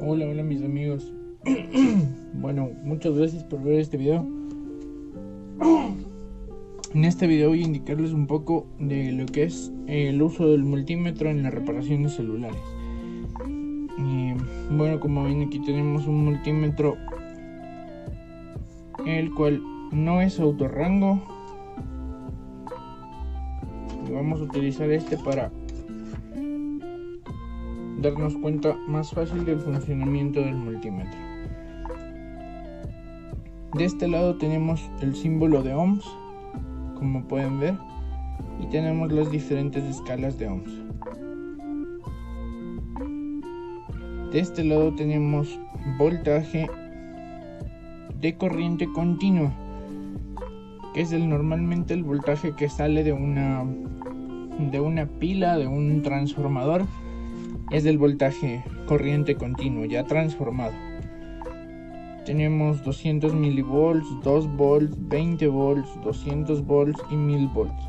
Hola mis amigos. Bueno, muchas gracias por ver este video. En este video voy a indicarles un poco de lo que es el uso del multímetro en la reparación de celulares. Bueno, como ven, aquí tenemos un multímetro, el cual no es autorrango. Vamos a utilizar este para darnos cuenta más fácil del funcionamiento del multímetro. De este lado tenemos el símbolo de ohms, como pueden ver, y tenemos las diferentes escalas de ohms. De este lado tenemos voltaje de corriente continua, que es normalmente el voltaje que sale de una pila, de un transformador. Es del voltaje corriente continuo ya transformado. Tenemos 200 milivolts, 2 volts, 20 volts, 200 volts y 1000 volts.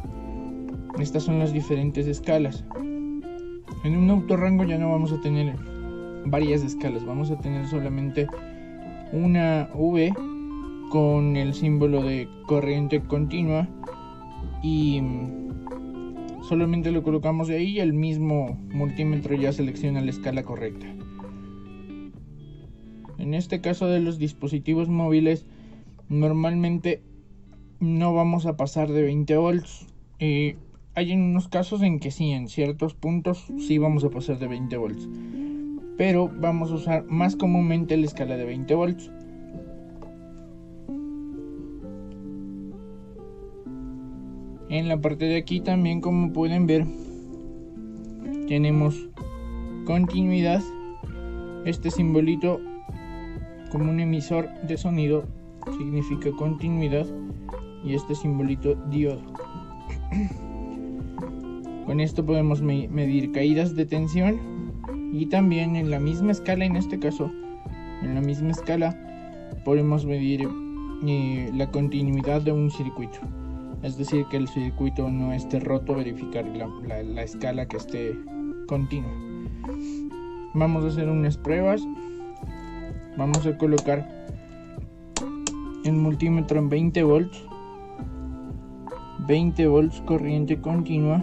Estas son las diferentes escalas. En un autorrango ya no vamos a tener varias escalas, vamos a tener solamente una V con el símbolo de corriente continua y solamente lo colocamos ahí y el mismo multímetro ya selecciona la escala correcta. En este caso de los dispositivos móviles, normalmente no vamos a pasar de 20 volts. Hay unos casos en que sí, en ciertos puntos sí vamos a pasar de 20 volts, pero vamos a usar más comúnmente la escala de 20 volts. En la parte de aquí también, como pueden ver, tenemos continuidad. Este simbolito como un emisor de sonido significa continuidad, y este simbolito diodo. Con esto podemos medir caídas de tensión, y también en la misma escala, en este caso en la misma escala podemos medir la continuidad de un circuito. Es decir, que el circuito no esté roto, verificar la escala que esté continua. Vamos a hacer unas pruebas. Vamos a colocar el multímetro en 20 volts. 20 volts corriente continua.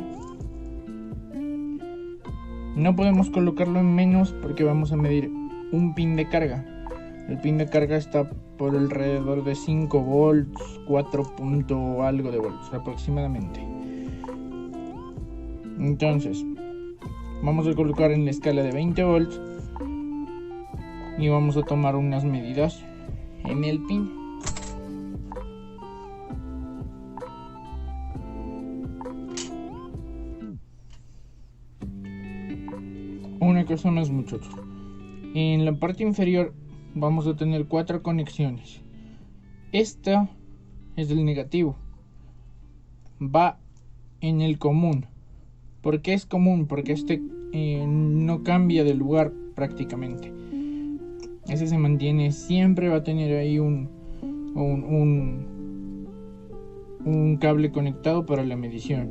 No podemos colocarlo en menos porque vamos a medir un pin de carga. El pin de carga está por alrededor de 5 volts, 4 punto algo de volts aproximadamente. Entonces, vamos a colocar en la escala de 20 volts y vamos a tomar unas medidas en el pin. Una cosa más, muchachos. En la parte inferior vamos a tener 4 conexiones. Esta es del negativo. Va en el común. ¿Por qué es común? Porque este no cambia de lugar prácticamente. Ese se mantiene, siempre va a tener ahí un cable conectado para la medición.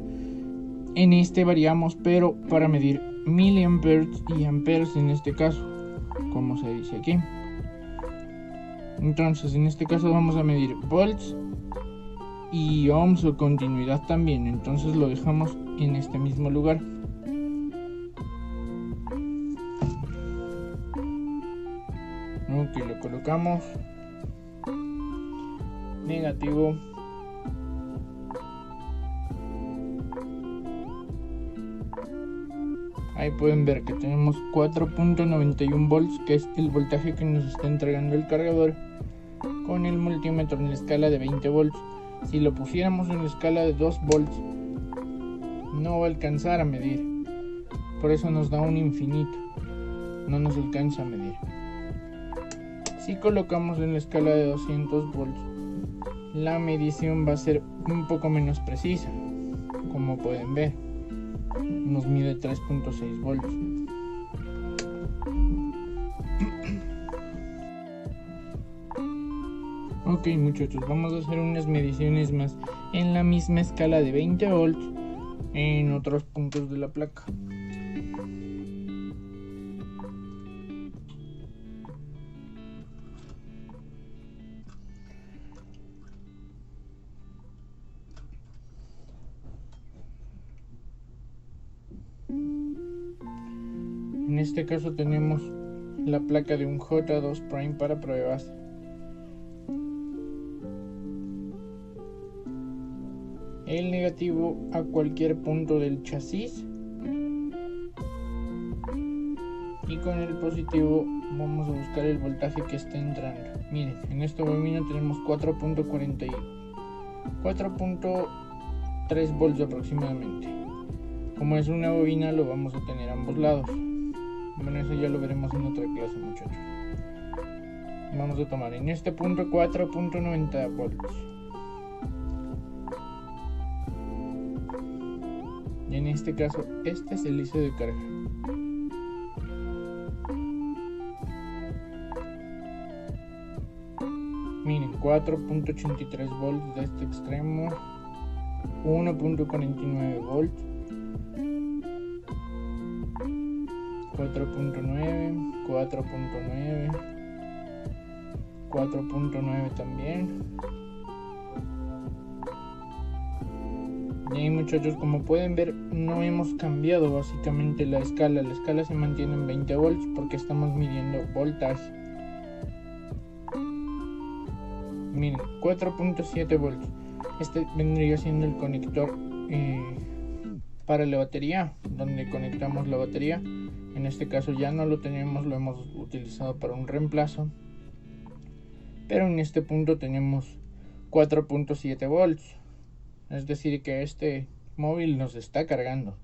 En este variamos, pero para medir miliamperes y amperes en este caso, como se dice aquí. Entonces en este caso vamos a medir volts y ohms o continuidad también. Entonces lo dejamos en este mismo lugar. Ok, lo colocamos negativo. Ahí pueden ver que tenemos 4.91 volts, que es el voltaje que nos está entregando el cargador, con el multímetro en la escala de 20 volts. Si lo pusiéramos en la escala de 2 volts, no va a alcanzar a medir. Por eso nos da un infinito. No nos alcanza a medir. Si colocamos en la escala de 200 volts, la medición va a ser un poco menos precisa. Como pueden ver, nos mide 3.6 volts. Ok, muchachos, vamos a hacer unas mediciones más en la misma escala de 20 volts en otros puntos de la placa. En este caso tenemos la placa de un J2 Prime para pruebas. El negativo a cualquier punto del chasis. Y con el positivo vamos a buscar el voltaje que está entrando. Miren, en esta bobina tenemos 4.3 volts aproximadamente. Como es una bobina, lo vamos a tener a ambos lados. Bueno, eso ya lo veremos en otra clase, muchachos. Vamos a tomar en este punto 4.90 volts. Y en este caso, este es el IC de carga. Miren, 4.83 volts de este extremo, 1.49 volts, 4.9, 4.9, 4.9 también. Y ahí, muchachos, como pueden ver, no hemos cambiado básicamente la escala. La escala se mantiene en 20 volts porque estamos midiendo voltaje. Miren, 4.7 volts. Este vendría siendo el conector para la batería, donde conectamos la batería. En este caso ya no lo tenemos, lo hemos utilizado para un reemplazo. Pero en este punto tenemos 4.7 volts. Es decir que este móvil nos está cargando.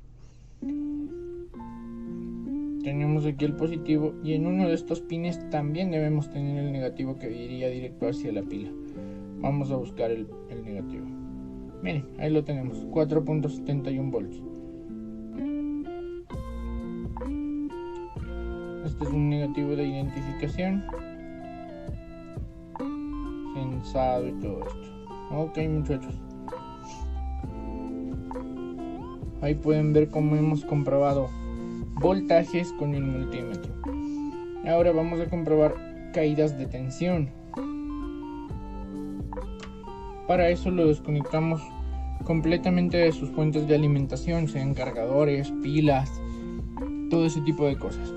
Tenemos aquí el positivo y en uno de estos pines también debemos tener el negativo que iría directo hacia la pila. Vamos a buscar el negativo. Miren, ahí lo tenemos, 4.71 volts. Este es un negativo de identificación, sensado y todo esto. Ok, muchachos. Ahí pueden ver cómo hemos comprobado voltajes con el multímetro. Ahora vamos a comprobar caídas de tensión. Para eso lo desconectamos completamente de sus fuentes de alimentación, sean cargadores, pilas, todo ese tipo de cosas.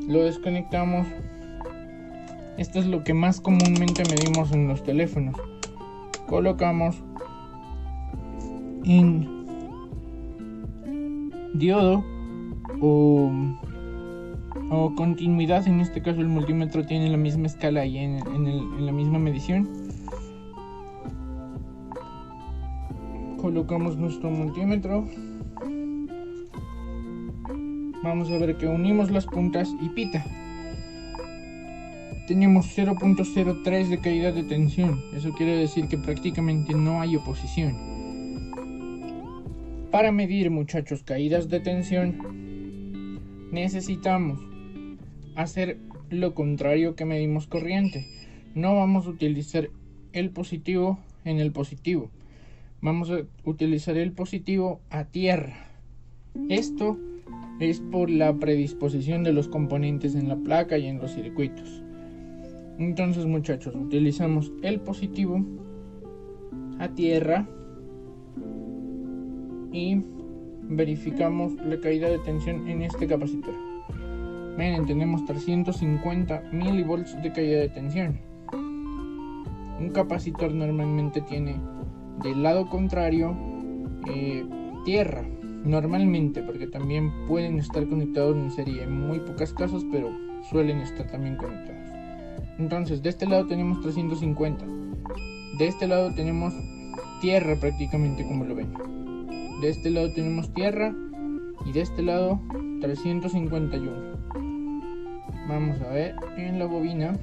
Lo desconectamos. Esto es lo que más comúnmente medimos en los teléfonos. Colocamos en diodo o continuidad. En este caso el multímetro tiene la misma escala y en la misma medición. Colocamos nuestro multímetro. Vamos a ver que unimos las puntas y pita. Tenemos 0.03 de caída de tensión. Eso quiere decir que prácticamente no hay oposición. Para medir, muchachos, caídas de tensión, necesitamos hacer lo contrario que medimos corriente. No vamos a utilizar el positivo en el positivo. Vamos a utilizar el positivo a tierra. Esto es por la predisposición de los componentes en la placa y en los circuitos. Entonces, muchachos, utilizamos el positivo a tierra y verificamos la caída de tensión en este capacitor. Miren, tenemos 350 milivolts de caída de tensión. Un capacitor normalmente tiene del lado contrario tierra, normalmente, porque también pueden estar conectados en serie en muy pocos casos, pero suelen estar también conectados. Entonces, de este lado tenemos 350, de este lado tenemos tierra prácticamente, como lo ven. De este lado tenemos tierra y de este lado 351. Vamos a ver, en la bobina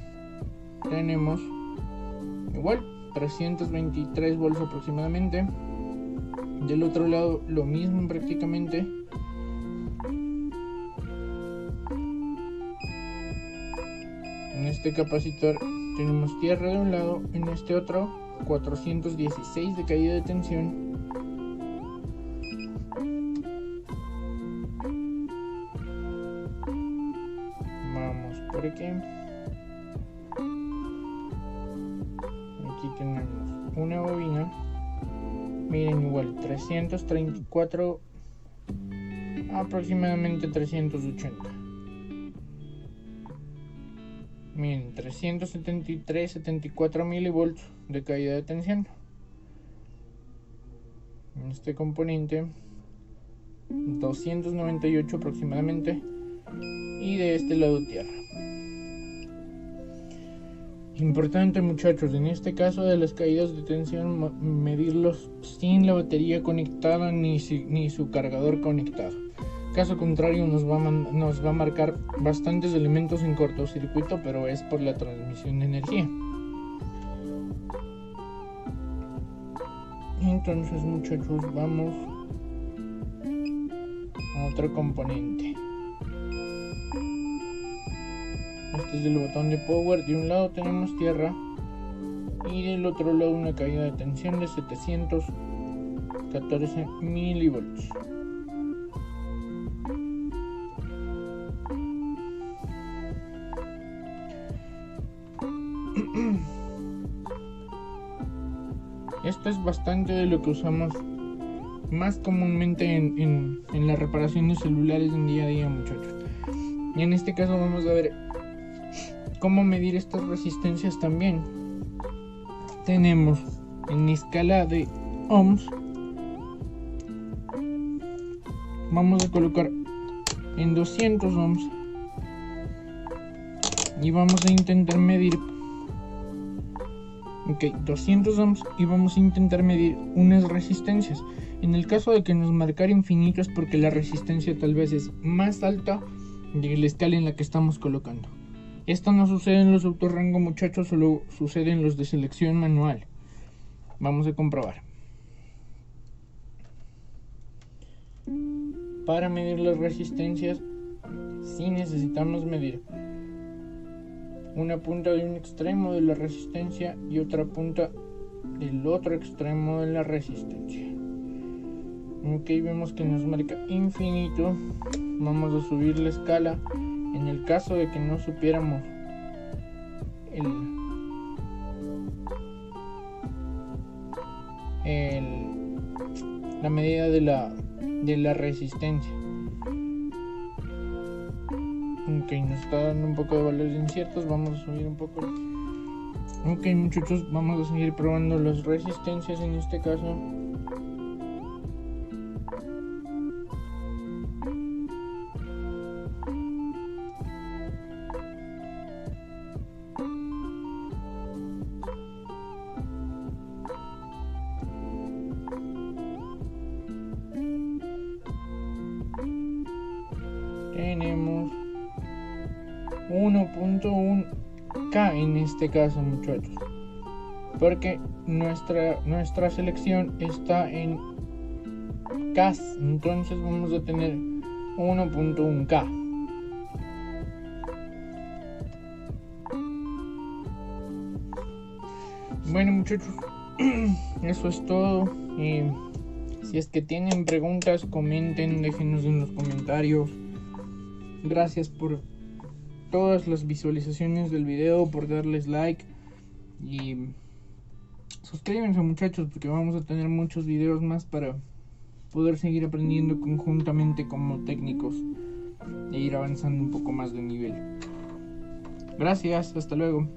tenemos igual 323 volts aproximadamente. Del otro lado lo mismo prácticamente. En este capacitor tenemos tierra de un lado, en este otro 416 de caída de tensión. Vamos por aquí. Aquí tenemos una bobina. Miren, igual 334, aproximadamente 380. Miren, 373-74 milivolts de caída de tensión en este componente, 298 aproximadamente, y de este lado tierra. Importante, muchachos, en este caso de las caídas de tensión, medirlos sin la batería conectada ni su cargador conectado. Caso contrario nos va a marcar bastantes elementos en cortocircuito, pero es por la transmisión de energía. Entonces, muchachos, vamos a otro componente. Este es el botón de power. De un lado tenemos tierra y del otro lado una caída de tensión de 714 milivolts. Esto es bastante de lo que usamos más comúnmente en la reparación de celulares en día a día, muchachos. Y en este caso vamos a ver cómo medir estas resistencias también. Tenemos en escala de ohms, vamos a colocar en 200 ohms y vamos a intentar medir 200 ohms y vamos a intentar medir unas resistencias. En el caso de que nos marcara infinito es porque la resistencia tal vez es más alta de la escala en la que estamos colocando. Esto no sucede en los autorrango, muchachos, solo sucede en los de selección manual. Vamos a comprobar. Para medir las resistencias, sí necesitamos medir una punta de un extremo de la resistencia y otra punta del otro extremo de la resistencia. Ok, vemos que nos marca infinito. Vamos a subir la escala. En el caso de que no supiéramos la medida de la resistencia. Ok, nos está dando un poco de valores inciertos. Vamos a subir un poco. Ok, muchachos, vamos a seguir probando las resistencias en este caso. Tenemos 1.1K en este caso, muchachos, porque nuestra selección está en K, entonces vamos a tener 1.1K. Bueno, muchachos, eso es todo. Si es que tienen preguntas, comenten, déjenos en los comentarios. Gracias por todas las visualizaciones del video, por darles like y suscríbanse, muchachos, porque vamos a tener muchos videos más para poder seguir aprendiendo conjuntamente como técnicos e ir avanzando un poco más de nivel. Gracias, hasta luego.